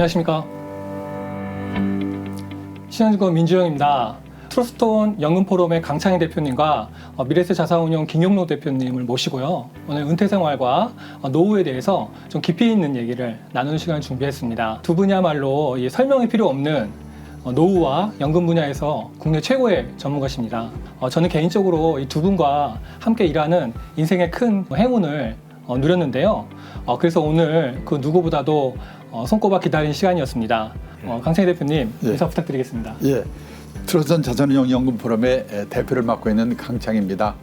안녕하십니까. 신한증권 민주영입니다. 트러스트온 연금포럼의 강창희 대표님과 미래세 자산운용 김용로 대표님을 모시고요. 오늘 은퇴생활과 노후에 대해서 좀 깊이 있는 얘기를 나누는 시간을 준비했습니다. 두 분이야말로 설명이 필요 없는 노후와 연금 분야에서 국내 최고의 전문가십니다. 저는 개인적으로 이 두 분과 함께 일하는 인생의 큰 행운을 누렸는데요. 그래서 오늘 그 누구보다도 손꼽아 기다린 시간이었습니다. 강창희 대표님, 인사 부탁드리겠습니다. 예, 트러스트온 자산운용 연금포럼의 대표를 맡고 있는 강창입니다.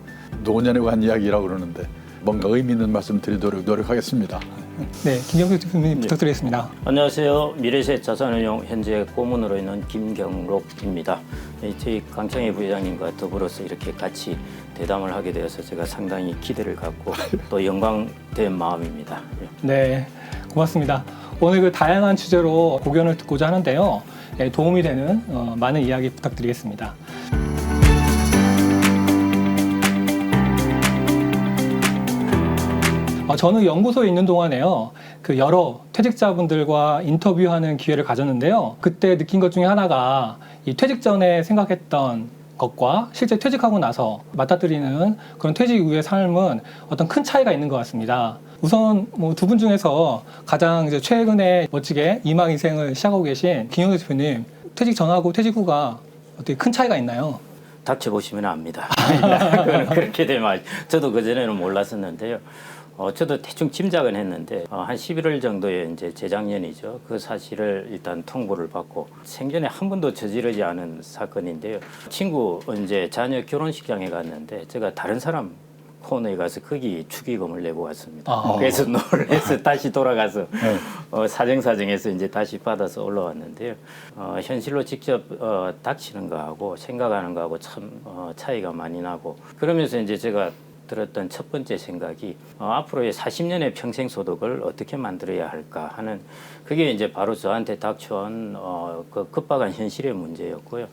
노년에 관한 이야기라고 그러는데 뭔가 의미 있는 말씀 드리도록 노력하겠습니다. 네, 김경록 대표님 부탁드리겠습니다. 안녕하세요. 미래세 자산운용 현재 고문으로 있는 김경록입니다. 저희 강창희 부회장님과 더불어서 이렇게 같이 대담을 하게 되어서 제가 상당히 기대를 갖고 또 영광된 마음입니다. 네, 고맙습니다. 오늘 그 다양한 주제로 고견을 듣고자 하는데요. 도움이 되는 많은 이야기 부탁드리겠습니다. 저는 연구소에 있는 동안에요. 그 여러 퇴직자분들과 인터뷰하는 기회를 가졌는데요. 그때 느낀 것 중에 하나가 이 퇴직 전에 생각했던 것과 실제 퇴직하고 나서 맞닥뜨리는 그런 퇴직 이후의 삶은 어떤 큰 차이가 있는 것 같습니다. 우선 두 분 중에서 가장 이제 최근에 멋지게 이막 인생을 시작하고 계신 김용로 대표님, 퇴직 전하고 퇴직 후가 어떻게 큰 차이가 있나요? 닥쳐보시면 압니다. 그렇게 되면 저도 그전에는 몰랐었는데요. 저도 대충 짐작은 했는데 한 11월 정도에 이제 재작년이죠. 그 사실을 일단 통보를 받고 생전에 한 번도 저지르지 않은 사건인데요. 친구 이제 자녀 결혼식장에 갔는데 제가 다른 사람 코너에 가서 거기 축의금을 내고 왔습니다. 그래서 놀래서 다시 돌아가서 사정사정해서 이제 다시 받아서 올라왔는데요. 현실로 직접 닥치는 거하고 생각하는 거하고 참 차이가 많이 나고 그러면서 이제 제가 들었던 첫 번째 생각이 앞으로의 40년의 평생 소득을 어떻게 만들어야 할까 하는 그게 이제 바로 저한테 닥쳐온 그 급박한 현실의 문제였고요.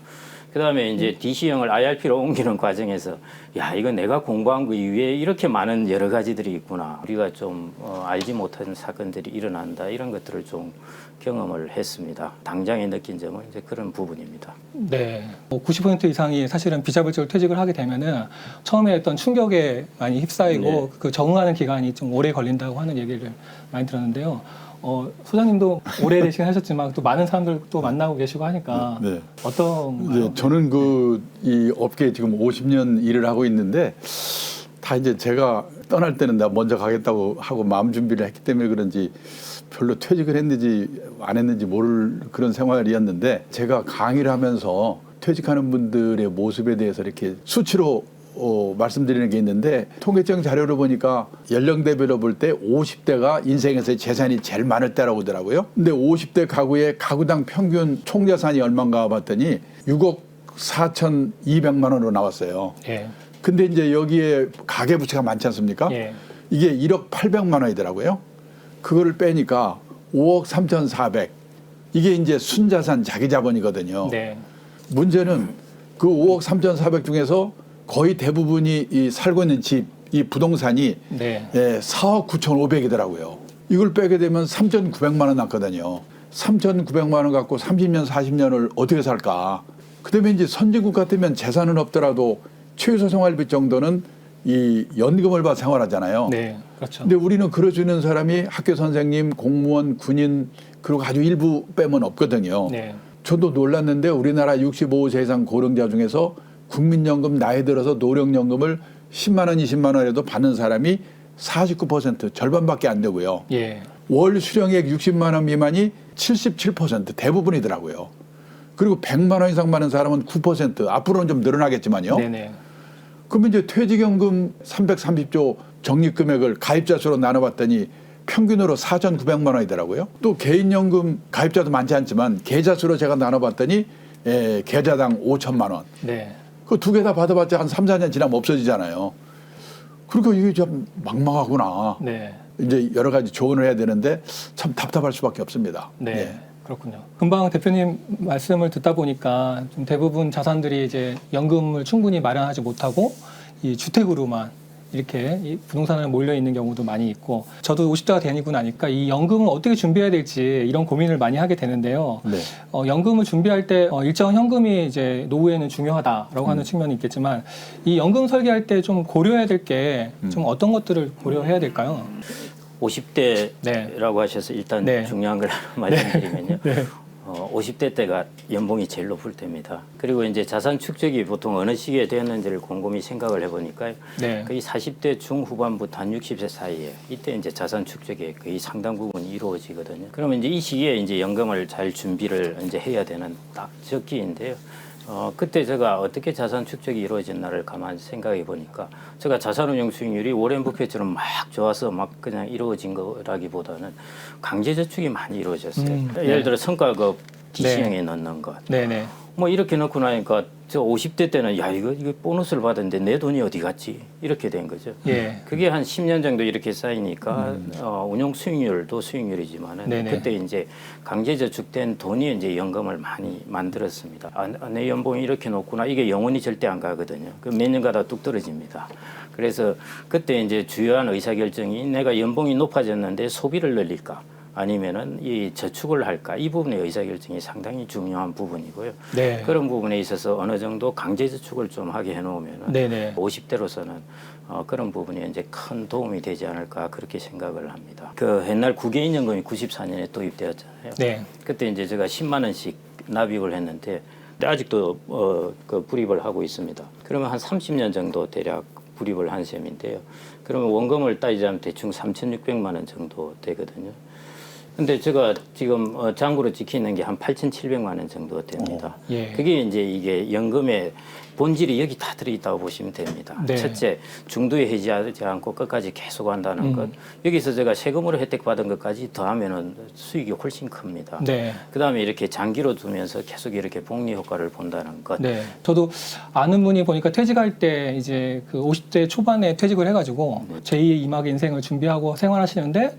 그다음에 이제 DC형을 IRP로 옮기는 과정에서 야 이거 내가 공부한 거 이외에 이렇게 많은 여러 가지들이 있구나. 우리가 좀 알지 못한 사건들이 일어난다 이런 것들을 좀 경험을 했습니다. 당장에 느낀 점은 이제 그런 부분입니다. 네, 90% 이상이 사실은 비자발적으로 퇴직을 하게 되면은 처음에 했던 충격에 많이 휩싸이고 네. 그 적응하는 기간이 좀 오래 걸린다고 하는 얘기를 많이 들었는데요. 소장님도 오래 되시긴 하셨지만 또 많은 사람들 또 만나고 계시고 하니까 네. 어떤? 저는 이 업계에 지금 50년 일을 하고 있는데 다 이제 제가 떠날 때는 나 먼저 가겠다고 하고 마음 준비를 했기 때문에 그런지 별로 퇴직을 했는지 안 했는지 모를 그런 생활이었는데 제가 강의를 하면서 퇴직하는 분들의 모습에 대해서 이렇게 수치로 말씀드리는 게 있는데 통계청 자료를 보니까 연령대별로 볼 때 50대가 인생에서 재산이 제일 많을 때라고 하더라고요. 근데 50대 가구의 가구당 평균 총자산이 얼마인가 봤더니 6억 4,200만 원으로 나왔어요. 예. 근데 이제 여기에 가계부채가 많지 않습니까? 예. 이게 1억 800만 원이더라고요. 그거를 빼니까 5억 3,400. 이게 이제 순자산 자기 자본이거든요. 네. 문제는 그 5억 3,400 중에서 거의 대부분이 이 살고 있는 집, 이 부동산이 네. 4억 9,500이더라고요. 이걸 빼게 되면 3,900만 원 남거든요. 3,900만 원 갖고 30년, 40년을 어떻게 살까? 그다음에 이제 선진국 같으면 재산은 없더라도 최소 생활비 정도는 이 연금을 받아 생활하잖아요. 네, 그렇죠. 근데 우리는 그럴 수 있는 사람이 학교 선생님, 공무원, 군인 그리고 아주 일부 빼면 없거든요. 네. 저도 놀랐는데 우리나라 65세 이상 고령자 중에서 국민연금 나이 들어서 노령연금을 10만 원, 20만 원에도 받는 사람이 49% 절반밖에 안 되고요. 예. 월 수령액 60만 원 미만이 77% 대부분이더라고요. 그리고 100만 원 이상 받는 사람은 9%. 앞으로는 좀 늘어나겠지만요. 네네. 그러면 이제 퇴직연금 330조 적립금액을 가입자 수로 나눠봤더니 평균으로 4,900만 원이더라고요. 또 개인연금 가입자도 많지 않지만 계좌 수로 제가 나눠봤더니 계좌당 5천만 원. 네. 그 두 개 다 받아봤자 한 3, 4년 지나면 없어지잖아요. 그리고 이게 좀 막막하구나. 네. 이제 여러 가지 조언을 해야 되는데 참 답답할 수밖에 없습니다. 네. 예. 그렇군요. 금방 대표님 말씀을 듣다 보니까 좀 대부분 자산들이 이제 연금을 충분히 마련하지 못하고 이 주택으로만 이렇게 이 부동산에 몰려 있는 경우도 많이 있고 저도 50대가 되고 나니까 이 연금을 어떻게 준비해야 될지 이런 고민을 많이 하게 되는데요. 네. 연금을 준비할 때 일정한 현금이 이제 노후에는 중요하다라고 하는 측면이 있겠지만 이 연금 설계할 때 좀 고려해야 될 게 좀 어떤 것들을 고려해야 될까요? 50대라고 하셔서 일단 네. 중요한 걸 말씀드리면요. 네. 50대 때가 연봉이 제일 높을 때입니다. 그리고 이제 자산 축적이 보통 어느 시기에 되었는지를 곰곰이 생각을 해보니까 네. 거의 40대 중후반부터 한 60세 사이에 이때 이제 자산 축적이 거의 상당 부분 이루어지거든요. 그러면 이제 이 시기에 이제 연금을 잘 준비를 이제 해야 되는 딱 적기인데요. 그때 제가 어떻게 자산 축적이 이루어졌나를 가만히 생각해 보니까 제가 자산운용 수익률이 워렌 버핏처럼 막 좋아서 막 그냥 이루어진 거라기보다는 강제저축이 많이 이루어졌어요. 예를 들어 성과급 DC형에 넣는 것. 네네. 뭐 이렇게 넣고 나니까 저 50대 때는 야 이거 보너스를 받았는데 내 돈이 어디 갔지 이렇게 된 거죠. 예. 그게 한 10년 정도 이렇게 쌓이니까 운용 수익률도 수익률이지만은 네네. 그때 이제 강제저축된 돈이 이제 연금을 많이 만들었습니다. 내 연봉이 이렇게 높구나 이게 영원히 절대 안 가거든요. 그 몇 년가다 뚝 떨어집니다. 그래서 그때 이제 주요한 의사결정이 내가 연봉이 높아졌는데 소비를 늘릴까? 아니면은 이 저축을 할까 이 부분의 의사결정이 상당히 중요한 부분이고요. 네. 그런 부분에 있어서 어느 정도 강제저축을 좀 하게 해놓으면은 네네. 50대로서는 그런 부분이 이제 큰 도움이 되지 않을까 그렇게 생각을 합니다. 그 옛날 국외인연금이 94년에 도입되었잖아요. 네. 그때 이제 제가 10만 원씩 납입을 했는데 근데 아직도 그 불입을 하고 있습니다. 그러면 한 30년 정도 대략 불입을 한 셈인데요. 그러면 원금을 따지자면 대충 3,600만 원 정도 되거든요. 근데 제가 지금 잔고로 지키는 게 한 8,700만 원 정도 됩니다. 예. 그게 이제 이게 연금의 본질이 여기 다 들어있다고 보시면 됩니다. 네. 첫째, 중도에 해지하지 않고 끝까지 계속 한다는 것. 여기서 제가 세금으로 혜택받은 것까지 더하면은 수익이 훨씬 큽니다. 네. 그다음에 이렇게 장기로 두면서 계속 이렇게 복리 효과를 본다는 것. 네. 저도 아는 분이 보니까 퇴직할 때 이제 그 50대 초반에 퇴직을 해가지고 제2의 이막 인생을 준비하고 생활하시는데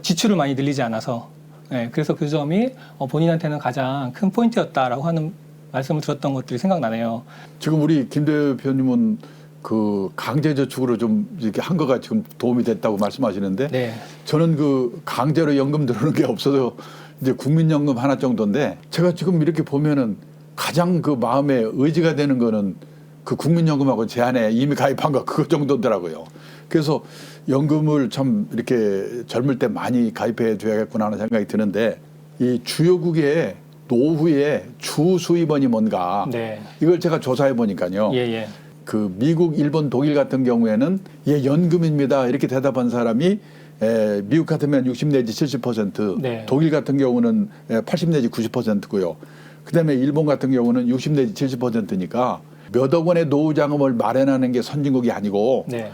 지출을 많이 늘리지 않아서 네, 그래서 그 점이 본인한테는 가장 큰 포인트였다라고 하는 말씀을 들었던 것들이 생각나네요. 지금 우리 김 대표님은 그 강제저축으로 좀 이렇게 한 거가 지금 도움이 됐다고 말씀하시는데 네. 저는 그 강제로 연금 들어오는 게 없어서 이제 국민연금 하나 정도인데 제가 지금 이렇게 보면은 가장 그 마음에 의지가 되는 거는 그 국민연금하고 제 안에 이미 가입한 거 그거 정도더라고요. 그래서 연금을 참 이렇게 젊을 때 많이 가입해 줘야겠구나 하는 생각이 드는데 이 주요국의 노후의 주 수입원이 뭔가 네. 이걸 제가 조사해 보니까요. 예. 그 미국, 일본, 독일 같은 경우에는 예 연금입니다 이렇게 대답한 사람이 미국 같으면 60 내지 70%, 네. 독일 같은 경우는 80 내지 90%고요. 그다음에 일본 같은 경우는 60 내지 70%니까 몇억 원의 노후 자금을 마련하는 게 선진국이 아니고 네.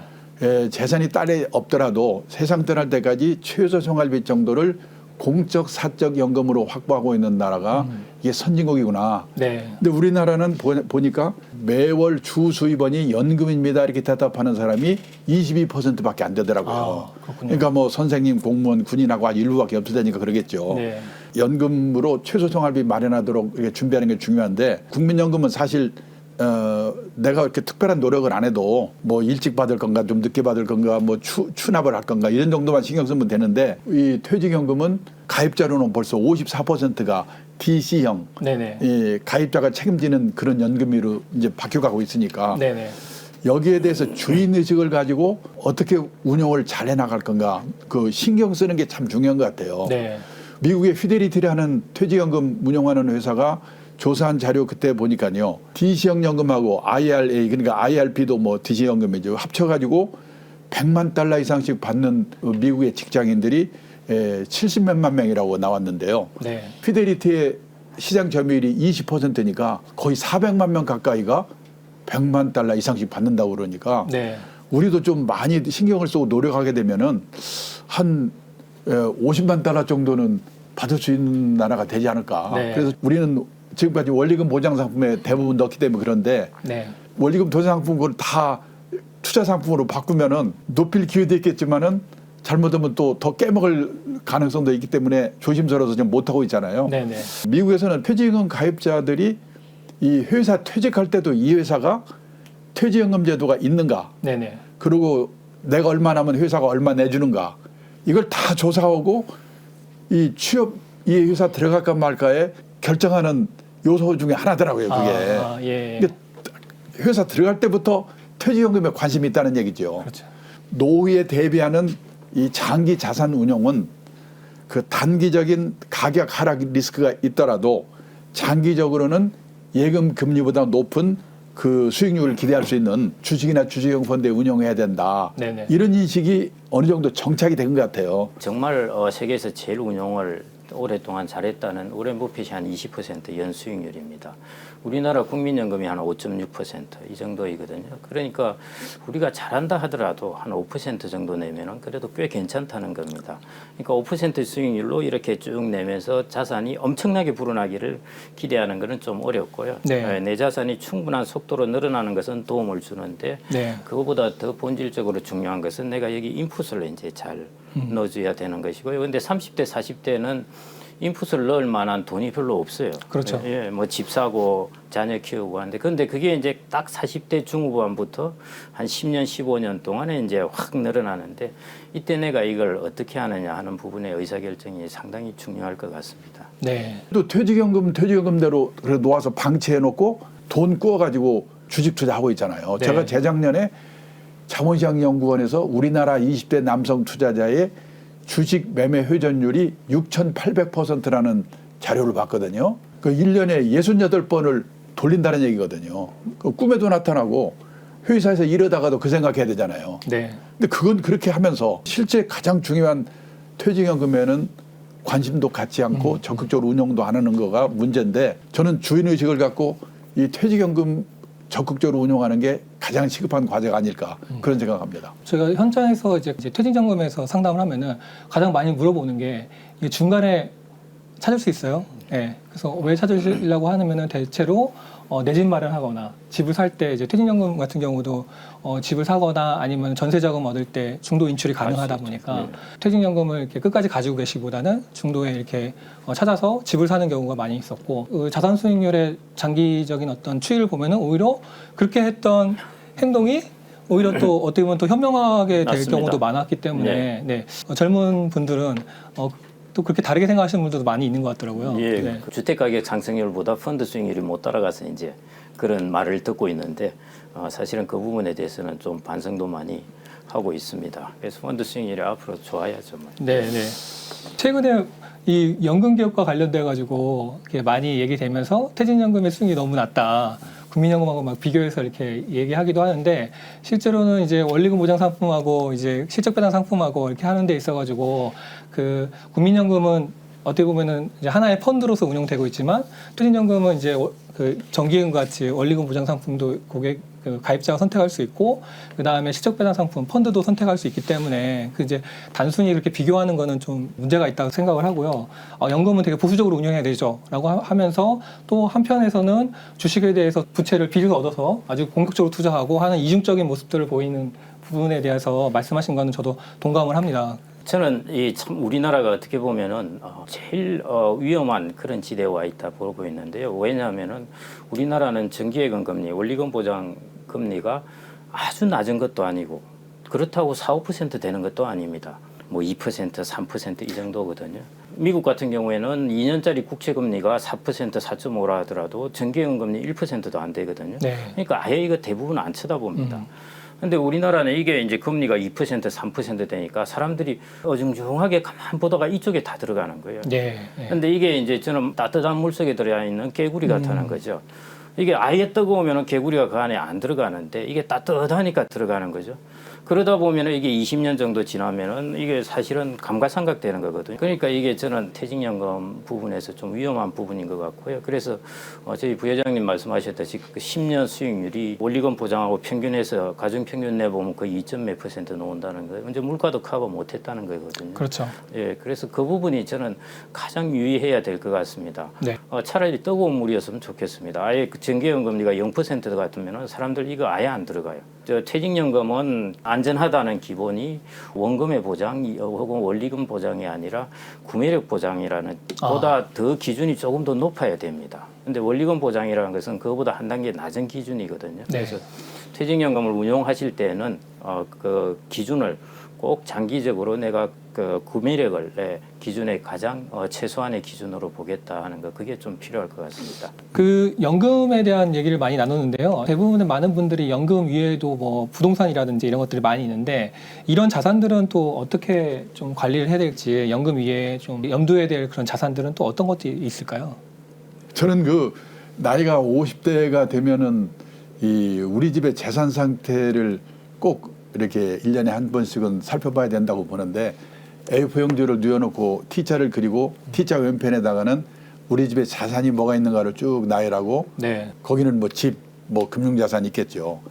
재산이 딸에 없더라도 세상 떠날 때까지 최소 생활비 정도를 공적 사적 연금으로 확보하고 있는 나라가 이게 선진국이구나. 네. 근데 우리나라는 보니까 매월 주 수입원이 연금입니다 이렇게 대답하는 사람이 22%밖에 안 되더라고요. 아, 그렇군요. 그러니까 뭐 선생님, 공무원, 군인하고 아주 일부밖에 없으니까 그러겠죠. 네. 연금으로 최소 생활비 마련하도록 이렇게 준비하는 게 중요한데 국민연금은 사실 내가 이렇게 특별한 노력을 안 해도 뭐 일찍 받을 건가 좀 늦게 받을 건가 뭐 추납을 할 건가 이런 정도만 신경 쓰면 되는데 이 퇴직연금은 가입자로는 벌써 54%가 DC형 네네. 이 가입자가 책임지는 그런 연금으로 이제 바뀌어가고 있으니까 네네. 여기에 대해서 주인의식을 가지고 어떻게 운영을 잘 해나갈 건가 그 신경 쓰는 게 참 중요한 것 같아요. 네. 미국의 피델리티라는 퇴직연금 운영하는 회사가 조사한 자료 그때 보니까요. DC형 연금하고 IRA 그러니까 IRP도 뭐 DC연금이죠. 합쳐가지고 100만 달러 이상씩 받는 미국의 직장인들이 70몇만 명이라고 나왔는데요. 네. 피델리티의 시장 점유율이 20%니까 거의 400만 명 가까이가 100만 달러 이상씩 받는다고 그러니까 네. 우리도 좀 많이 신경을 쓰고 노력하게 되면은 한 50만 달러 정도는 받을 수 있는 나라가 되지 않을까. 네. 그래서 우리는 지금까지 원리금 보장 상품에 대부분 넣기 때문에 그런데 네. 원리금 도장 상품 그걸 다 투자 상품으로 바꾸면은 높일 기회도 있겠지만은 잘못하면 또 더 깨먹을 가능성도 있기 때문에 조심스러워서 지금 못하고 있잖아요. 네네. 미국에서는 퇴직연금 가입자들이 이 회사 퇴직할 때도 이 회사가 퇴직연금 제도가 있는가 네네. 그리고 내가 얼마 나면 회사가 얼마 내주는가 이걸 다 조사하고 이 취업 이 회사 들어갈까 말까에 결정하는 요소 중에 하나더라고요. 그게. 예. 이게 회사 들어갈 때부터 퇴직연금에 관심이 있다는 얘기죠. 그렇죠. 노후에 대비하는 이 장기 자산 운용은 그 단기적인 가격 하락 리스크가 있더라도 장기적으로는 예금 금리보다 높은 그 수익률을 기대할 수 있는 주식이나 주식형 펀드에 운용해야 된다. 네네. 이런 인식이 어느 정도 정착이 된 것 같아요. 정말 세계에서 제일 운용을 오랫동안 잘했다는 오렌 버핏이 한 20% 연수익률입니다. 우리나라 국민연금이 한 5.6%이 정도이거든요. 그러니까 우리가 잘한다 하더라도 한 5% 정도 내면은 그래도 꽤 괜찮다는 겁니다. 그러니까 5% 수익률로 이렇게 쭉 내면서 자산이 엄청나게 불어나기를 기대하는 것은 좀 어렵고요. 네. 내 자산이 충분한 속도로 늘어나는 것은 도움을 주는데 네. 그거보다 더 본질적으로 중요한 것은 내가 여기 인풋을 이제 잘 넣어줘야 되는 것이고요. 그런데 30대, 40대는 인풋을 넣을 만한 돈이 별로 없어요. 그렇죠. 예, 뭐 집 사고 자녀 키우고 하는데 그런데 그게 이제 딱 40대 중후반부터 한 10년, 15년 동안에 이제 확 늘어나는데 이때 내가 이걸 어떻게 하느냐 하는 부분의 의사결정이 상당히 중요할 것 같습니다. 네. 또 퇴직연금대로 그래 놓아서 방치해놓고 돈 구워가지고 주식 투자하고 있잖아요. 네. 제가 재작년에 자본시장연구원에서 우리나라 20대 남성 투자자의 주식 매매 회전율이 6,800%라는 자료를 봤거든요. 그 1년에 68번을 돌린다는 얘기거든요. 그 꿈에도 나타나고 회사에서 이러다가도 그 생각해야 되잖아요. 네. 근데 그건 그렇게 하면서 실제 가장 중요한 퇴직연금에는 관심도 갖지 않고 적극적으로 운용도 안 하는 거가 문제인데 저는 주인의식을 갖고 이 퇴직연금 적극적으로 운용하는 게 가장 시급한 과제가 아닐까 그런 생각합니다. 제가 현장에서 이제 퇴직연금에서 상담을 하면은 가장 많이 물어보는 게 이게 중간에 찾을 수 있어요. 예. 그래서 왜 찾으시려고 하면은 대체로 내 집 마련하거나 집을 살 때 이제 퇴직연금 같은 경우도 집을 사거나 아니면 전세자금 얻을 때 중도 인출이 가능하다 보니까 퇴직연금을 이렇게 끝까지 가지고 계시기보다는 중도에 이렇게 찾아서 집을 사는 경우가 많이 있었고 그 자산 수익률의 장기적인 어떤 추이를 보면은 오히려 그렇게 했던 행동이 오히려 또 어떻게 보면 또 현명하게 될 맞습니다. 경우도 많았기 때문에 네. 젊은 분들은 또 그렇게 다르게 생각하시는 분들도 많이 있는 것 같더라고요. 예, 네. 그 주택가격 상승률보다 펀드 수익률이 못 따라가서 이제 그런 말을 듣고 있는데 사실은 그 부분에 대해서는 좀 반성도 많이 하고 있습니다. 그래서 펀드 수익률이 앞으로 좋아야죠. 뭐. 네, 네. 최근에 이 연금 기업과 관련돼 가지고 많이 얘기되면서 퇴직연금의 수익이 너무 낮다. 국민연금하고 막 비교해서 이렇게 얘기하기도 하는데 실제로는 이제 원리금 보장 상품하고 이제 실적 배당 상품하고 이렇게 하는 데 있어 가지고 그 국민연금은 어떻게 보면은 이제 하나의 펀드로서 운영되고 있지만 퇴직연금은 이제 그 정기금 같이 원리금 보장 상품도 고객 그 가입자가 선택할 수 있고 그 다음에 실적 배당 상품 펀드도 선택할 수 있기 때문에 그 이제 단순히 그렇게 비교하는 거는 좀 문제가 있다고 생각을 하고요. 연금은 되게 보수적으로 운영해야 되죠라고 하면서 또 한편에서는 주식에 대해서 부채를 빚을 얻어서 아주 공격적으로 투자하고 하는 이중적인 모습들을 보이는 부분에 대해서 말씀하신 거는 저도 동감을 합니다. 저는 이 참 우리나라가 어떻게 보면은 제일 위험한 그런 지대에 와 있다 보고 있는데요. 왜냐하면은 우리나라는 정기예금 금리, 원리금 보장 금리가 아주 낮은 것도 아니고 그렇다고 4, 5% 되는 것도 아닙니다. 뭐 2%, 3% 이 정도거든요. 미국 같은 경우에는 2년짜리 국채 금리가 4%, 4.5라 하더라도 정기예금 금리 1%도 안 되거든요. 네. 그러니까 아예 이거 대부분 안 쳐다봅니다. 근데 우리나라는 이게 이제 금리가 2%, 3% 되니까 사람들이 어중중하게 가만 보다가 이쪽에 다 들어가는 거예요. 네. 네. 근데 이게 이제 저는 따뜻한 물속에 들어있는 개구리 같다는 거죠. 이게 아예 뜨거우면 개구리가 그 안에 안 들어가는데 이게 따뜻하니까 들어가는 거죠. 그러다 보면 이게 20년 정도 지나면은 이게 사실은 감가상각 되는 거거든요. 그러니까 이게 저는 퇴직연금 부분에서 좀 위험한 부분인 것 같고요. 그래서 저희 부회장님 말씀하셨듯이 그 10년 수익률이 원리금 보장하고 평균해서 가중평균 내보면 거의 2.몇% 나온다는 거예요. 이제 물가도 커버 못했다는 거거든요. 그렇죠. 예, 그래서 그 부분이 저는 가장 유의해야 될 것 같습니다. 네. 차라리 뜨거운 물이었으면 좋겠습니다. 아예 그 정기예금 금리가 0% 같으면 사람들 이거 아예 안 들어가요. 퇴직연금은 안전하다는 기본이 원금의 보장 혹은 원리금 보장이 아니라 구매력 보장이라는 보다 더 기준이 조금 더 높아야 됩니다. 근데 원리금 보장이라는 것은 그거보다 한 단계 낮은 기준이거든요. 네. 그래서 퇴직연금을 운용하실 때는 그 기준을 꼭 장기적으로 내가 그 구매력을 내 기준의 가장 최소한의 기준으로 보겠다 하는 거 그게 좀 필요할 것 같습니다. 그 연금에 대한 얘기를 많이 나누는데요. 대부분의 많은 분들이 연금 위에도 뭐 부동산이라든지 이런 것들이 많이 있는데 이런 자산들은 또 어떻게 좀 관리를 해야 될지 연금 위에 좀 염두해야 될 그런 자산들은 또 어떤 것들이 있을까요? 저는 그 나이가 50대가 되면은 이 우리 집의 재산 상태를 꼭 이렇게 1년에 한 번씩은 살펴봐야 된다고 보는데 A4용지를 뉘어놓고 T자를 그리고 T자 왼편에다가는 우리 집에 자산이 뭐가 있는가를 쭉 나열하고 네. 거기는 뭐 집, 뭐 금융자산이 있겠죠.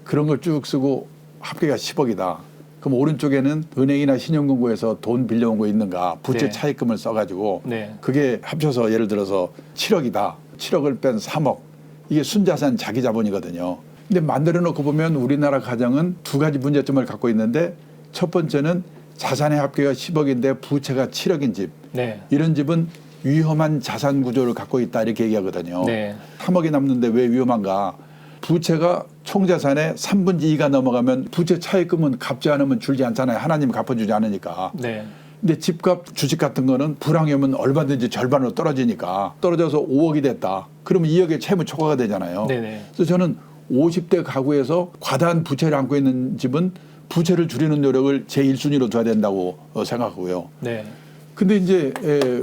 그런 걸 쭉 쓰고 합계가 10억이다. 그럼 오른쪽에는 은행이나 신용금고에서 돈 빌려온 거 있는가 부채 네. 차입금을 써가지고 네. 그게 합쳐서 예를 들어서 7억이다. 7억을 뺀 3억. 이게 순자산 자기 자본이거든요. 근데 만들어 놓고 보면 우리나라 가정은 두 가지 문제점을 갖고 있는데 첫 번째는 자산의 합계가 10억인데 부채가 7억인 집. 네. 이런 집은 위험한 자산 구조를 갖고 있다 이렇게 얘기하거든요. 네. 3억이 남는데 왜 위험한가? 부채가 총자산의 3분의 2가 넘어가면 부채 차입금은 갚지 않으면 줄지 않잖아요. 하나님 갚아주지 않으니까. 네. 근데 집값, 주식 같은 거는 불황이 오면 얼마든지 절반으로 떨어지니까 떨어져서 5억이 됐다. 그러면 2억의 채무 초과가 되잖아요. 네네. 그래서 저는 50대 가구에서 과다한 부채를 안고 있는 집은 부채를 줄이는 노력을 제1순위로 둬야 된다고 생각하고요. 네. 근데 이제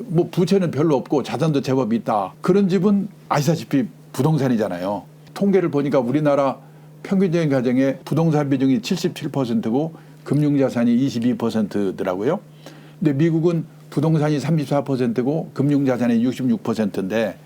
뭐 부채는 별로 없고 자산도 제법 있다. 그런 집은 아시다시피 부동산이잖아요. 통계를 보니까 우리나라 평균적인 가정의 부동산 비중이 77%고 금융자산이 22%더라고요. 근데 미국은 부동산이 34%고 금융자산이 66%인데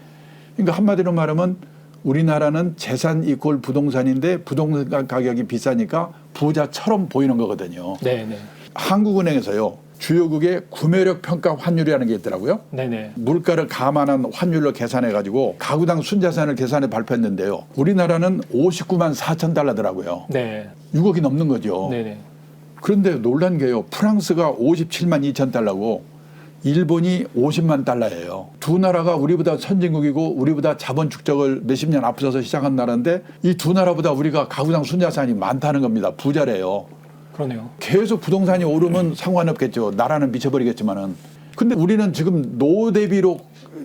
그러니까 한마디로 말하면 우리나라는 재산 이꼴 부동산인데 부동산 가격이 비싸니까 부자처럼 보이는 거거든요. 네. 네. 한국은행에서요. 주요국의 구매력 평가 환율이라는 게 있더라고요. 네네. 물가를 감안한 환율로 계산해 가지고 가구당 순자산을 계산해 발표했는데요. 우리나라는 59만 4천 달러더라고요. 네. 6억이 넘는 거죠. 네네. 그런데 놀란 게요. 프랑스가 57만 2천 달러고 일본이 50만 달러예요. 두 나라가 우리보다 선진국이고 우리보다 자본 축적을 몇십 년 앞서서 시작한 나라인데 이 두 나라보다 우리가 가구당 순자산이 많다는 겁니다. 부자래요. 그러네요. 계속 부동산이 오르면 상관없겠죠. 나라는 미쳐버리겠지만은. 근데 우리는 지금 노후 대비로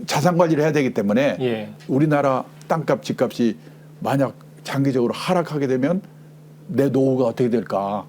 자산 관리를 해야 되기 때문에 예. 우리나라 땅값, 집값이 만약 장기적으로 하락하게 되면 내 노후가 어떻게 될까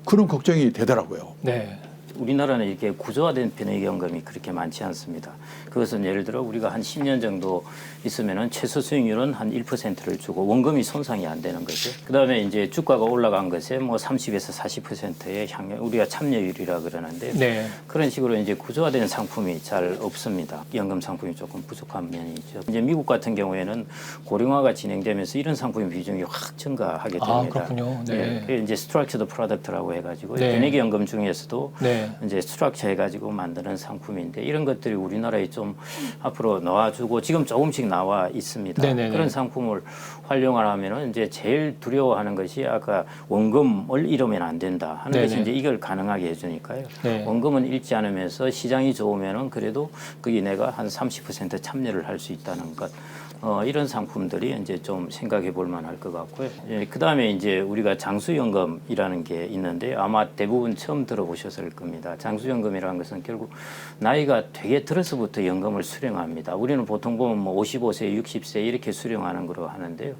그런 걱정이 되더라고요. 네. 우리나라는 이렇게 구조화된 변액연금이 그렇게 많지 않습니다. 그것은 예를 들어 우리가 한 10년 정도 있으면은 최소 수익률은 한 1%를 주고 원금이 손상이 안 되는 거죠. 그다음에 이제 주가가 올라간 것에 뭐 30에서 40%의 향 우리가 참여율이라 그러는데 네. 그런 식으로 이제 구조화된 상품이 잘 없습니다. 연금 상품이 조금 부족한 면이 있죠. 이제 미국 같은 경우에는 고령화가 진행되면서 이런 상품의 비중이 확 증가하게 됩니다. 아, 그렇군요. 네. 예, 그게 이제 스트럭처드 프로덕트라고 해가지고 네. 변액연금 중에서도 네. 이제 스트럭처 해가지고 만드는 상품인데 이런 것들이 우리나라에 좀 앞으로 나와주고 지금 조금씩 나와 있습니다. 네네네. 그런 상품을 활용을 하면은 이제 제일 두려워하는 것이 아까 원금을 잃으면 안 된다 하는 것이 네네. 이제 이걸 가능하게 해주니까요. 네. 원금은 잃지 않으면서 시장이 좋으면은 그래도 거기 내가 한 30% 참여를 할 수 있다는 것. 이런 상품들이 이제 좀 생각해 볼 만할 것 같고요. 예, 그 다음에 이제 우리가 장수연금이라는 게 있는데 아마 대부분 처음 들어보셨을 겁니다. 장수연금이라는 것은 결국 나이가 되게 들어서부터 연금을 수령합니다. 우리는 보통 보면 뭐 55세, 60세 이렇게 수령하는 거로 하는데요.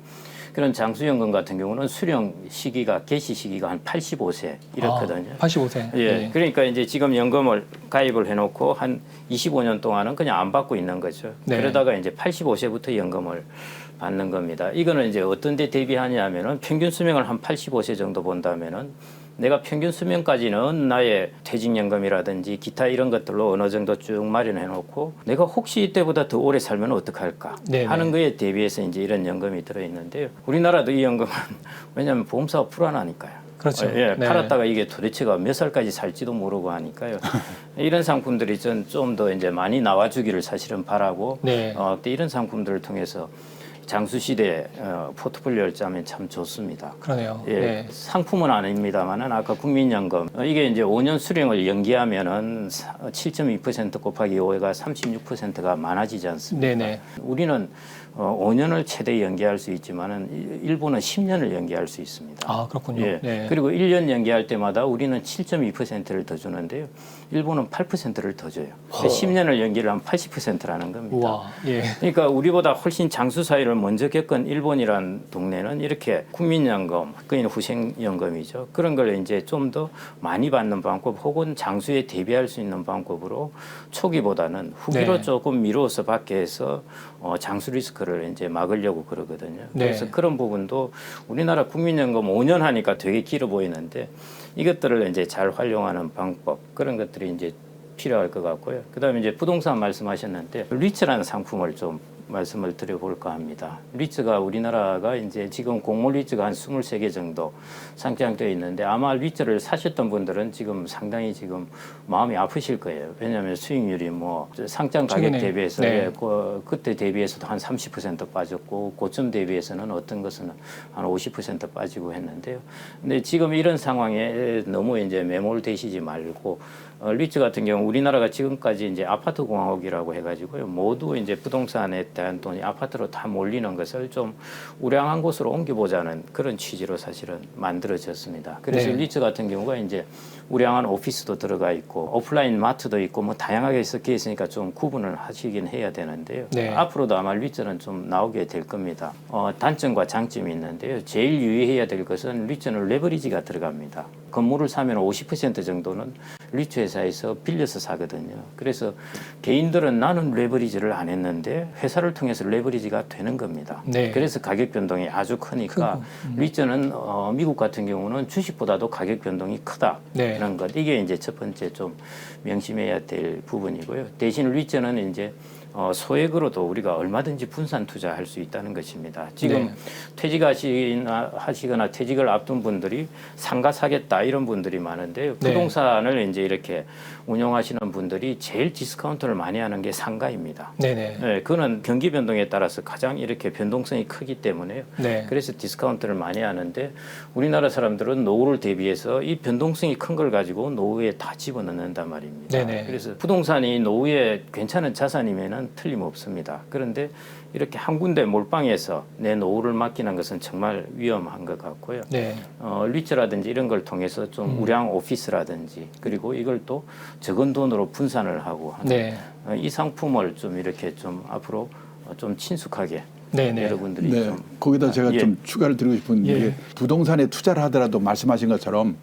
그런 장수연금 같은 경우는 수령 시기가 개시 시기가 한 85세 이렇거든요. 85세. 예, 네. 그러니까 이제 지금 연금을 가입을 해놓고 한 25년 동안은 그냥 안 받고 있는 거죠. 네. 그러다가 이제 85세부터 연금을 받는 겁니다. 이거는 이제 어떤 데 대비하냐면은 평균 수명을 한 85세 정도 본다면은 내가 평균 수명까지는 나의 퇴직연금이라든지 기타 이런 것들로 어느 정도 쭉 마련해 놓고 내가 혹시 이때보다 더 오래 살면 어떡할까 네네. 하는 거에 대비해서 이제 이런 연금이 들어있는데요. 우리나라도 이 연금은 왜냐하면 보험사가 불안하니까요. 그렇죠. 예, 네. 팔았다가 이게 도대체가 몇 살까지 살지도 모르고 하니까요. 이런 상품들이 좀 더 이제 많이 나와주기를 사실은 바라고 네. 이런 상품들을 통해서 장수시대 포트폴리오를 짜면 참 좋습니다. 그러네요. 예, 네. 상품은 아닙니다만은 아까 국민연금 이게 이제 5년 수령을 연기하면은 7.2% 곱하기 5가 36%가 많아지지 않습니까? 네네. 우리는 5년을 최대 연기할 수 있지만은 일본은 10년을 연기할 수 있습니다. 아, 그렇군요. 예. 네. 그리고 1년 연기할 때마다 우리는 7.2%를 더 주는데요. 일본은 8%를 더 줘요. 10년을 연기를 하면 80%라는 겁니다. 우와. 예. 그러니까 우리보다 훨씬 장수 사회를 먼저 겪은 일본이란 동네는 이렇게 국민연금, 그러니까 후생연금이죠. 그런 걸 이제 좀 더 많이 받는 방법 혹은 장수에 대비할 수 있는 방법으로 초기보다는 후기로 네. 조금 미루어서 받게 해서 장수 리스크를 이제 막으려고 그러거든요. 그래서 네. 그런 부분도 우리나라 국민연금 5년 하니까 되게 길어 보이는데 이것들을 이제 잘 활용하는 방법 그런 것들이 이제 필요할 것 같고요. 그다음에 이제 부동산 말씀하셨는데 리츠라는 상품을 좀 말씀을 드려볼까 합니다. 리츠가 우리나라가 이제 지금 공모 리츠가 한 23개 정도 상장되어 있는데 아마 리츠를 사셨던 분들은 지금 상당히 지금 마음이 아프실 거예요. 왜냐하면 수익률이 뭐 상장 가격 최근에, 대비해서 네. 그때 대비해서도 한 30% 빠졌고 고점 대비해서는 어떤 것은 한 50% 빠지고 했는데요. 근데 지금 이런 상황에 너무 이제 매몰되시지 말고 리츠 같은 경우 우리나라가 지금까지 이제 아파트 공화국이라고 해가지고요. 모두 이제 부동산에 대한 돈이 아파트로 다 몰리는 것을 좀 우량한 곳으로 옮겨보자는 그런 취지로 사실은 만들어졌습니다. 그래서 네. 리츠 같은 경우가 이제 우량한 오피스도 들어가 있고 오프라인 마트도 있고 뭐 다양하게 섞여 있으니까 좀 구분을 하시긴 해야 되는데요. 네. 앞으로도 아마 리츠는 좀 나오게 될 겁니다. 단점과 장점이 있는데요. 제일 유의해야 될 것은 리츠는 레버리지가 들어갑니다. 건물을 사면 50% 정도는 리츠 회사에서 빌려서 사거든요. 그래서 개인들은 나는 레버리지를 안 했는데 회사를 통해서 레버리지가 되는 겁니다. 네. 그래서 가격 변동이 아주 크니까 리츠는 미국 같은 경우는 주식보다도 가격 변동이 크다. 네. 이런 것 이게 이제 첫 번째 좀 명심해야 될 부분이고요. 대신 리츠는 이제 소액으로도 우리가 얼마든지 분산 투자할 수 있다는 것입니다. 지금 네. 퇴직하시거나 퇴직을 앞둔 분들이 상가 사겠다 이런 분들이 많은데요. 네. 부동산을 이제 이렇게 운영하시는 분들이 제일 디스카운트를 많이 하는 게 상가입니다. 네네. 네, 그거는 경기 변동에 따라서 가장 이렇게 변동성이 크기 때문에요. 네. 그래서 디스카운트를 많이 하는데 우리나라 사람들은 노후를 대비해서 이 변동성이 큰 걸 가지고 노후에 다 집어넣는단 말입니다. 네네. 그래서 부동산이 노후에 괜찮은 자산이면은 틀림없습니다. 그런데 이렇게 한 군데 몰빵해서 내 노후를 맡기는 것은 정말 위험한 것 같고요. 네. 리츠라든지 이런 걸 통해서 좀 우량 오피스라든지 그리고 이걸 또 적은 돈으로 분산을 하고 하는 네. 이 상품을 좀 이렇게 좀 앞으로 좀 친숙하게 네네. 여러분들이 네, 좀 거기다 제가 예. 좀 추가를 드리고 싶은 예. 게 부동산에 투자를 하더라도 말씀하신 것처럼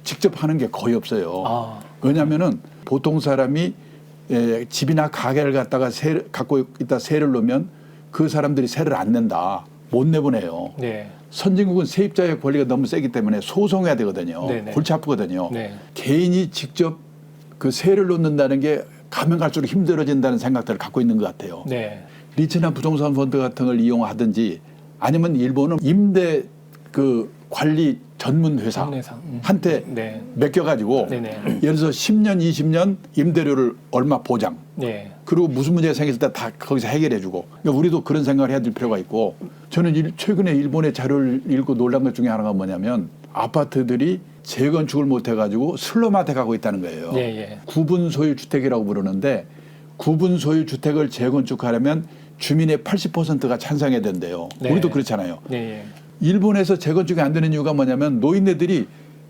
직접 하는 게 거의 없어요. 아. 왜냐하면은 보통 사람이 집이나 가게를 갖다가 갖고 있다 세를 놓으면 그 사람들이 세를 안 낸다. 못 내보내요. 네. 선진국은 세입자의 권리가 너무 세기 때문에 소송해야 되거든요. 네네. 골치 아프거든요. 네. 개인이 직접 그 세를 놓는다는 게 가면 갈수록 힘들어진다는 생각들을 갖고 있는 것 같아요. 네. 리츠나 부동산 펀드 같은 걸 이용하든지 아니면 일본은 임대 그 관리 전문 회사 전문회사. 한테 네. 맡겨가지고 네네. 예를 들어서 10년, 20년 임대료를 얼마 보장. 네. 그리고 무슨 문제가 생겼을 때 다 거기서 해결해주고. 그러니까 우리도 그런 생각을 해야 될 필요가 있고 저는 최근에 일본의 자료를 읽고 놀란 것 중에 하나가 뭐냐면 아파트들이 재건축을 못 해가지고 슬럼화돼 가고 있다는 거예요. 예, 예. 구분 소유 주택이라고 부르는데 구분 소유 주택을 재건축하려면 주민의 80%가 찬성해야 된대요. 네. 우리도 그렇잖아요. 네. 일본에서 재건축이 안 되는 이유가 뭐냐면 노인네들이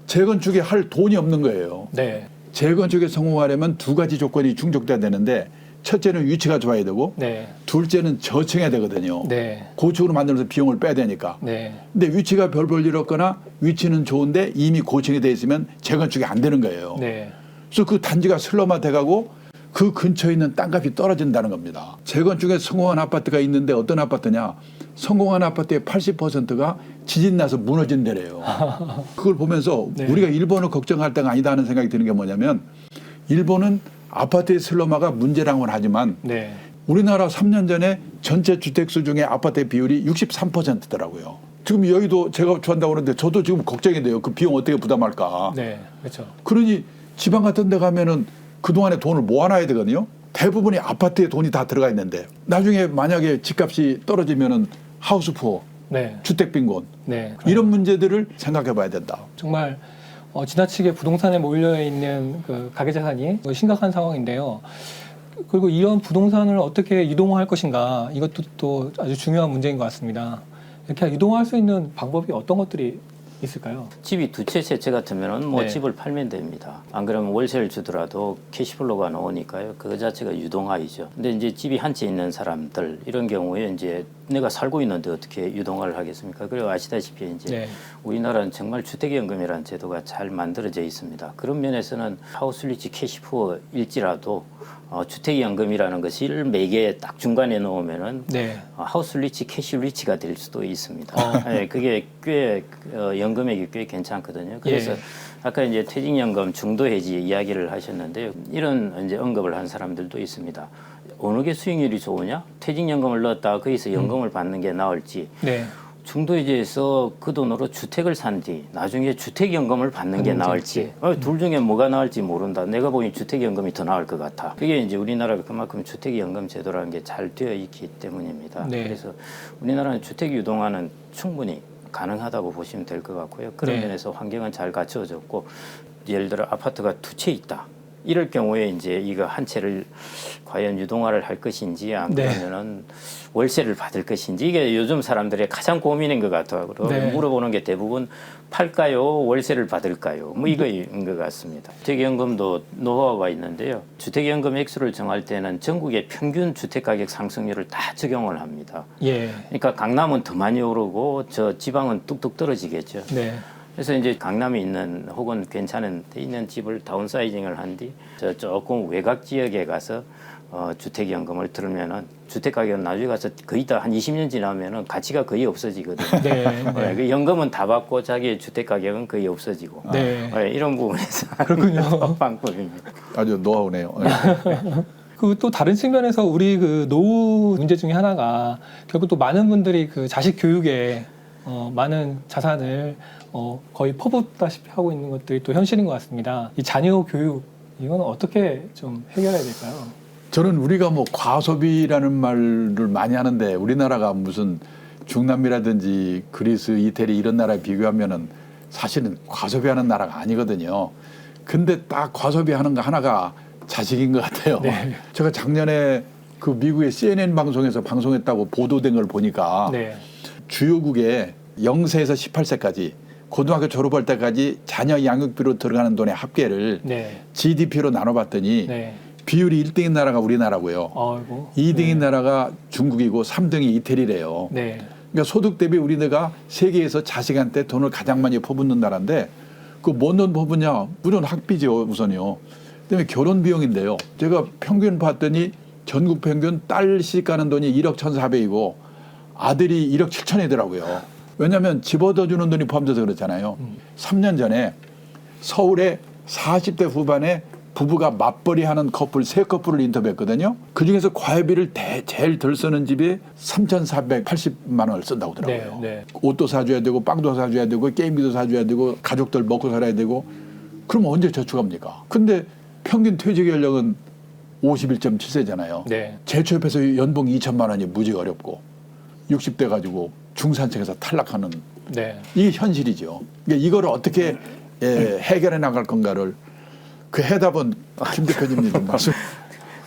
재건축에 할 돈이 없는 거예요. 네. 재건축에 성공하려면 두 가지 조건이 충족돼야 되는데 첫째는 위치가 좋아야 되고 네. 둘째는 저층해야 되거든요. 네. 고층으로 만들면서 비용을 빼야 되니까. 네. 근데 위치가 별 볼 일 없거나 위치는 좋은데 이미 고층이 돼 있으면 재건축이 안 되는 거예요. 네. 그래서 그 단지가 슬럼화 돼가고 그 근처에 있는 땅값이 떨어진다는 겁니다. 재건축에 성공한 아파트가 있는데 어떤 아파트냐? 성공한 아파트의 80%가 지진 나서 무너진 데래요. 그걸 보면서 네. 우리가 일본을 걱정할 때가 아니다 하는 생각이 드는 게 뭐냐면 일본은 아파트의 슬럼화가 문제라고는 하지만 네. 우리나라 3년 전에 전체 주택수 중에 아파트의 비율이 63%더라고요. 지금 여의도 제가 좋아한다고 그러는데 저도 지금 걱정이 돼요. 그 비용 어떻게 부담할까. 네. 그렇죠. 그러니 지방 같은 데 가면은 그동안에 돈을 모아놔야 되거든요. 대부분이 아파트에 돈이 다 들어가 있는데 나중에 만약에 집값이 떨어지면은 하우스푸어, 네. 주택빈곤 네. 이런 문제들을 생각해 봐야 된다. 정말 지나치게 부동산에 몰려 있는 그 가계 자산이 심각한 상황인데요. 그리고 이런 부동산을 어떻게 유동화할 것인가 이것도 또 아주 중요한 문제인 것 같습니다. 이렇게 유동화할 수 있는 방법이 어떤 것들이 있을까요? 집이 두 채, 세 채 같으면은 뭐 네. 집을 팔면 됩니다. 안 그러면 월세를 주더라도 캐시플로가 나오니까요. 그거 자체가 유동화이죠. 근데 이제 집이 한 채 있는 사람들 이런 경우에 이제 내가 살고 있는데 어떻게 유동화를 하겠습니까? 그리고 아시다시피 이제 네. 우리나라는 정말 주택연금이라는 제도가 잘 만들어져 있습니다. 그런 면에서는 하우스리치 캐시푸어일지라도 주택연금이라는 것을 매개에 딱 중간에 놓으면은 네. 하우스리치 캐시리치가 될 수도 있습니다. 네, 그게 꽤 연금액이 꽤 괜찮거든요. 그래서 예. 아까 이제 퇴직연금 중도해지 이야기를 하셨는데요. 이런 이제 언급을 한 사람들도 있습니다. 어느 게 수익률이 좋으냐? 퇴직연금을 넣었다가 거기서 연금을 받는 게 나을지. 네. 중도해지에서 그 돈으로 주택을 산 뒤 나중에 주택연금을 받는 게 나을지 둘 중에 뭐가 나을지 모른다. 내가 보니 주택연금이 더 나을 것 같아. 그게 이제 우리나라가 그만큼 주택연금 제도라는 게 잘 되어 있기 때문입니다. 네. 그래서 우리나라는 주택 유동화는 충분히 가능하다고 보시면 될 것 같고요. 그런 네. 면에서 환경은 잘 갖춰졌고 예를 들어 아파트가 두 채 있다. 이럴 경우에 이제 이거 한 채를 과연 유동화를 할 것인지 안 네. 그러면은 월세를 받을 것인지 이게 요즘 사람들의 가장 고민인 것 같아요. 네. 물어보는 게 대부분 팔까요, 월세를 받을까요? 뭐 이거인 것 같습니다. 주택연금도 노하우가 있는데요. 주택연금 액수를 정할 때는 전국의 평균 주택가격 상승률을 다 적용을 합니다. 예. 그러니까 강남은 더 많이 오르고 저 지방은 뚝뚝 떨어지겠죠. 네. 그래서 이제 강남에 있는 혹은 괜찮은 데 있는 집을 다운사이징을 한 뒤 저 조금 외곽 지역에 가서 주택연금을 들으면은 주택 가격은 나중에 가서 거의 다 한 20년 지나면은 가치가 거의 없어지거든요. 네. 네. 그 연금은 다 받고 자기의 주택 가격은 거의 없어지고 네. 이런 부분에서 그렇군요. 방법입니다. 아주 노하우네요. 그 또 다른 측면에서 우리 그 노후 문제 중에 하나가 결국 또 많은 분들이 그 자식 교육에 많은 자산을 거의 퍼붓다시피 하고 있는 것들이 또 현실인 것 같습니다. 이 자녀 교육 이건 어떻게 좀 해결해야 될까요? 저는 우리가 뭐 과소비라는 말을 많이 하는데 우리나라가 무슨 중남미라든지 그리스, 이태리 이런 나라에 비교하면은 사실은 과소비하는 나라가 아니거든요. 근데 딱 과소비하는 거 하나가 자식인 것 같아요. 네. 제가 작년에 그 미국의 CNN 방송에서 방송했다고 보도된 걸 보니까 네. 주요국에 0세에서 18세까지 고등학교 졸업할 때까지 자녀 양육비로 들어가는 돈의 합계를 네. GDP로 나눠봤더니 네. 비율이 1등인 나라가 우리나라고요. 아이고. 2등인 나라가 중국이고 3등이 이태리래요. 네. 그러니까 소득 대비 우리나라가 세계에서 자식한테 돈을 가장 많이 퍼붓는 나라인데 그 뭔 돈 퍼붓냐? 무조건 학비죠 우선이요. 그다음에 결혼 비용인데요. 제가 평균 봤더니 전국 평균 딸 시집 가는 돈이 1억 1,400이고 아들이 1억 7천이더라고요. 왜냐하면 집 얻어주는 돈이 포함돼서 그렇잖아요. 3년 전에 서울에 40대 후반에 부부가 맞벌이 하는 커플 세 커플을 인터뷰했거든요. 그중에서 과외비를 제일 덜 쓰는 집이 3,480만 원을 쓴다고 하더라고요. 네, 네. 옷도 사줘야 되고 빵도 사줘야 되고 게임기도 사줘야 되고 가족들 먹고 살아야 되고 그럼 언제 저축합니까? 근데 평균 퇴직 연령은 51.7세잖아요. 네. 제초협에서 연봉 2천만 원이 무지 어렵고 60대 가지고 중산층에서 탈락하는 네. 이게 현실이죠. 그러니까 이거를 어떻게 해결해 나갈 건가를 그 해답은 김 대표님이 말씀.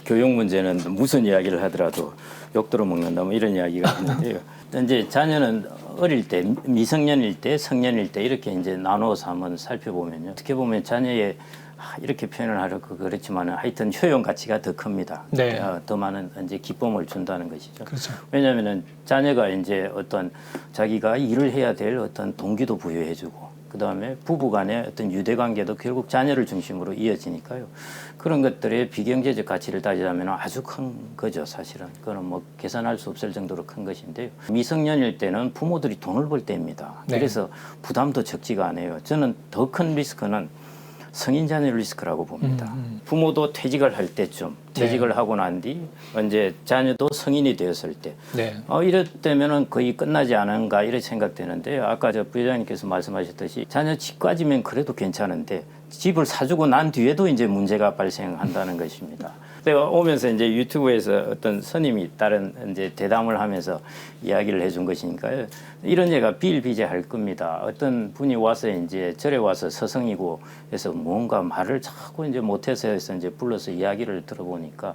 교육 문제는 무슨 이야기를 하더라도 욕 들어먹는다 뭐 이런 이야기가 있는데요. 이제 자녀는 어릴 때 미성년일 때 성년일 때 이렇게 이제 나누어서 한번 살펴보면요. 어떻게 보면 자녀의 이렇게 표현을 하려고 그렇지만 하여튼 효용 가치가 더 큽니다. 네. 더 많은 이제 기쁨을 준다는 것이죠. 그렇죠. 왜냐하면은 자녀가 이제 어떤 자기가 일을 해야 될 어떤 동기도 부여해주고 그 다음에 부부간의 어떤 유대관계도 결국 자녀를 중심으로 이어지니까요. 그런 것들의 비경제적 가치를 따지자면 아주 큰 거죠, 사실은. 그거는 뭐 계산할 수 없을 정도로 큰 것인데요. 미성년일 때는 부모들이 돈을 벌 때입니다. 네. 그래서 부담도 적지가 않아요. 저는 더 큰 리스크는 성인 자녀 리스크라고 봅니다. 부모도 퇴직을 할 때쯤 퇴직을 하고 난 뒤 이제 자녀도 성인이 되었을 때 네. 이럴 때면은 거의 끝나지 않은가 이렇게 생각되는데요. 아까 저 부회장님께서 말씀하셨듯이 자녀 집까지면 그래도 괜찮은데 집을 사주고 난 뒤에도 이제 문제가 발생한다는 것입니다. 제가 오면서 이제 유튜브에서 어떤 스님이 다른 이제 대담을 하면서 이야기를 해준 것이니까요. 이런 얘가 비일비재할 겁니다. 어떤 분이 와서 이제 절에 와서 서성이고 해서 뭔가 말을 자꾸 이제 못해서 해서 이제 불러서 이야기를 들어보니까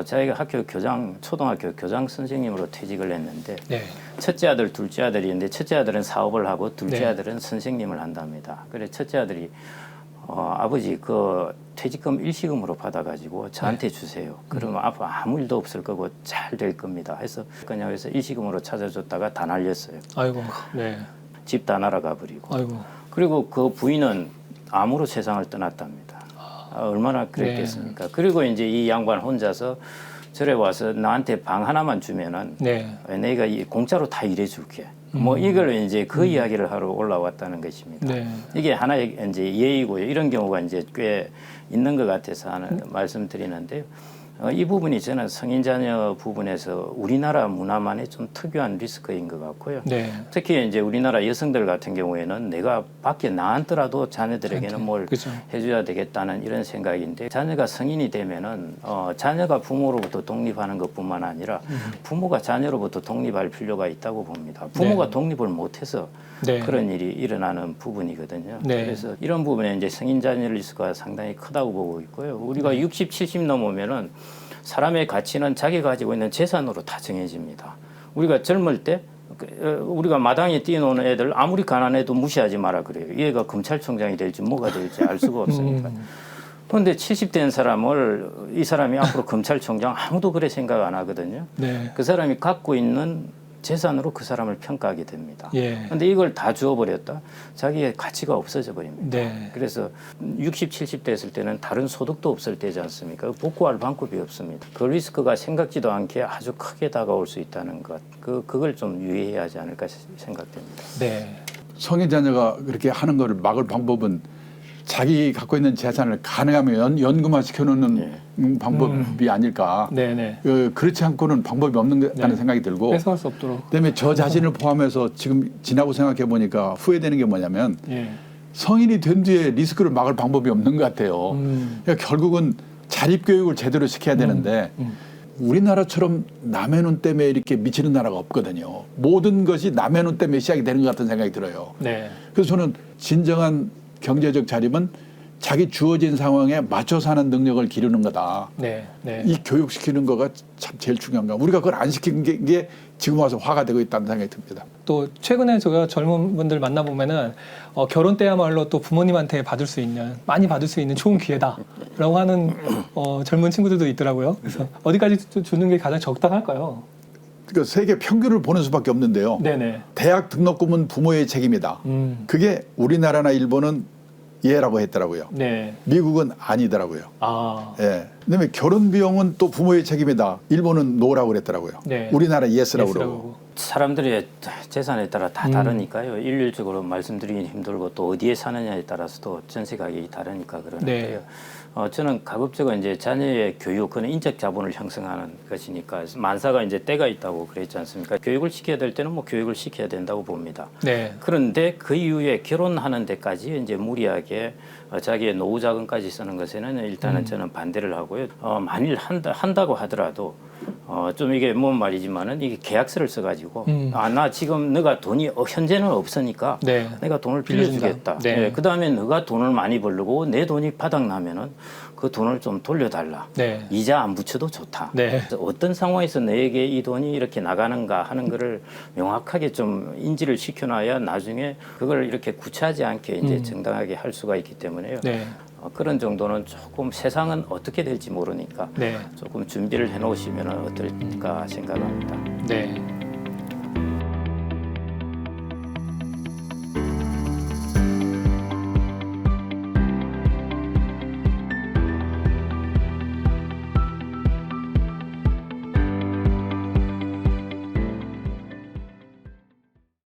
자기가 학교 교장, 초등학교 교장 선생님으로 퇴직을 했는데 네. 첫째 아들, 둘째 아들이 있는데 첫째 아들은 사업을 하고 둘째 네. 아들은 선생님을 한답니다. 그래 첫째 아들이 아버지 그 퇴직금 일시금으로 받아가지고 저한테 주세요. 그러면 앞으로 아무 일도 없을 거고 잘 될 겁니다. 해서 그냥 해서 일시금으로 찾아줬다가 다 날렸어요. 아이고. 네. 집 다 날아가 버리고. 아이고. 그리고 그 부인은 암으로 세상을 떠났답니다. 얼마나 그랬겠습니까? 그리고 이제 이 양반 혼자서 절에 와서 나한테 방 하나만 주면은 네. 내가 공짜로 다 일해줄게. 뭐 이걸 이제 그 이야기를 하러 올라왔다는 것입니다. 네. 이게 하나의 이제 예의고요. 이런 경우가 이제 꽤 있는 것 같아서 하나 말씀드리는데요. 이 부분이 저는 성인 자녀 부분에서 우리나라 문화만의 좀 특유한 리스크인 것 같고요. 네. 특히 이제 우리나라 여성들 같은 경우에는 내가 밖에 나앉더라도 자녀들에게는 뭘 그죠. 해줘야 되겠다는 이런 생각인데 자녀가 성인이 되면은 자녀가 부모로부터 독립하는 것뿐만 아니라 부모가 자녀로부터 독립할 필요가 있다고 봅니다. 부모가 네. 독립을 못해서 네. 그런 일이 일어나는 부분이거든요. 네. 그래서 이런 부분에 이제 성인 자녀 리스크가 상당히 크다고 보고 있고요. 우리가 60, 70 넘으면은 사람의 가치는 자기 가지고 있는 재산으로 다 정해집니다. 우리가 젊을 때 우리가 마당에 뛰어노는 애들 아무리 가난해도 무시하지 마라 그래요. 얘가 검찰총장이 될지 뭐가 될지 알 수가 없으니까. 그런데 70된 사람을 이 사람이 앞으로 검찰총장 아무도 그래 생각 안 하거든요. 네. 그 사람이 갖고 있는 재산으로 그 사람을 평가하게 됩니다. 예. 그런데 이걸 다 주어버렸다? 자기의 가치가 없어져 버립니다. 네. 그래서 60, 70 됐을 때는 다른 소득도 없을 때지 않습니까? 복구할 방법이 없습니다. 그 리스크가 생각지도 않게 아주 크게 다가올 수 있다는 것. 그걸 좀 유의해야 하지 않을까 생각됩니다. 네. 성인 자녀가 그렇게 하는 거를 막을 방법은 자기 갖고 있는 재산을 가능하면 연금화 시켜놓는 방법이 아닐까. 네네. 그렇지 않고는 방법이 없는 것 같다는 생각이 들고. 뺏어갈 수 없도록. 그다음에 저 자신을 포함해서 지금 지나고 생각해 보니까 후회되는 게 뭐냐면 예. 성인이 된 뒤에 리스크를 막을 방법이 없는 것 같아요. 그러니까 결국은 자립교육을 제대로 시켜야 되는데 우리나라처럼 남의 눈 때문에 이렇게 미치는 나라가 없거든요. 모든 것이 남의 눈 때문에 시작이 되는 것 같은 생각이 들어요. 네. 그래서 저는 진정한 경제적 자립은 자기 주어진 상황에 맞춰 사는 능력을 기르는 거다. 네. 네. 이 교육시키는 거가 참 제일 중요한 거. 우리가 그걸 안 시킨 게 지금 와서 화가 되고 있다는 생각이 듭니다. 또 최근에 제가 젊은 분들 만나보면은 결혼 때야말로 또 부모님한테 많이 받을 수 있는 좋은 기회다라고 하는 젊은 친구들도 있더라고요. 그래서 어디까지 주는 게 가장 적당할까요? 그러니까 세계 평균을 보는 수밖에 없는데요. 네네. 대학 등록금은 부모의 책임이다. 그게 우리나라나 일본은 예라고 했더라고요. 네. 미국은 아니더라고요. 아. 예. 그다음에 결혼 비용은 또 부모의 책임이다. 일본은 노라고 그랬더라고요. 네. 우리나라 예스라고 예스라고. 그러고. 사람들의 재산에 따라 다 다르니까요. 일률적으로 말씀드리기 힘들고 또 어디에 사느냐에 따라서도 전세 가격이 다르니까 그러는데요. 저는 가급적으로 이제 자녀의 교육, 그는 인적 자본을 형성하는 것이니까 만사가 이제 때가 있다고 그랬지 않습니까? 교육을 시켜야 될 때는 뭐 교육을 시켜야 된다고 봅니다. 네. 그런데 그 이후에 결혼하는 데까지 이제 무리하게 자기의 노후 자금까지 쓰는 것에는 일단은 저는 반대를 하고요. 만일 한다고 하더라도 좀 이게 뭔 말이지만은 이게 계약서를 써가지고 나 지금 너가 돈이 현재는 없으니까 네. 내가 돈을 빌려주겠다. 네. 네. 그 다음에 너가 돈을 많이 벌고 내 돈이 바닥 나면은 그 돈을 좀 돌려달라. 네. 이자 안 붙여도 좋다. 네. 그래서 어떤 상황에서 너에게 이 돈이 이렇게 나가는가 하는 거를 명확하게 좀 인지를 시켜놔야 나중에 그걸 이렇게 구차하지 않게 이제 정당하게 할 수가 있기 때문에요. 네. 그런 정도는 조금 세상은 어떻게 될지 모르니까 네. 조금 준비를 해놓으시면 어떨까 생각합니다. 네.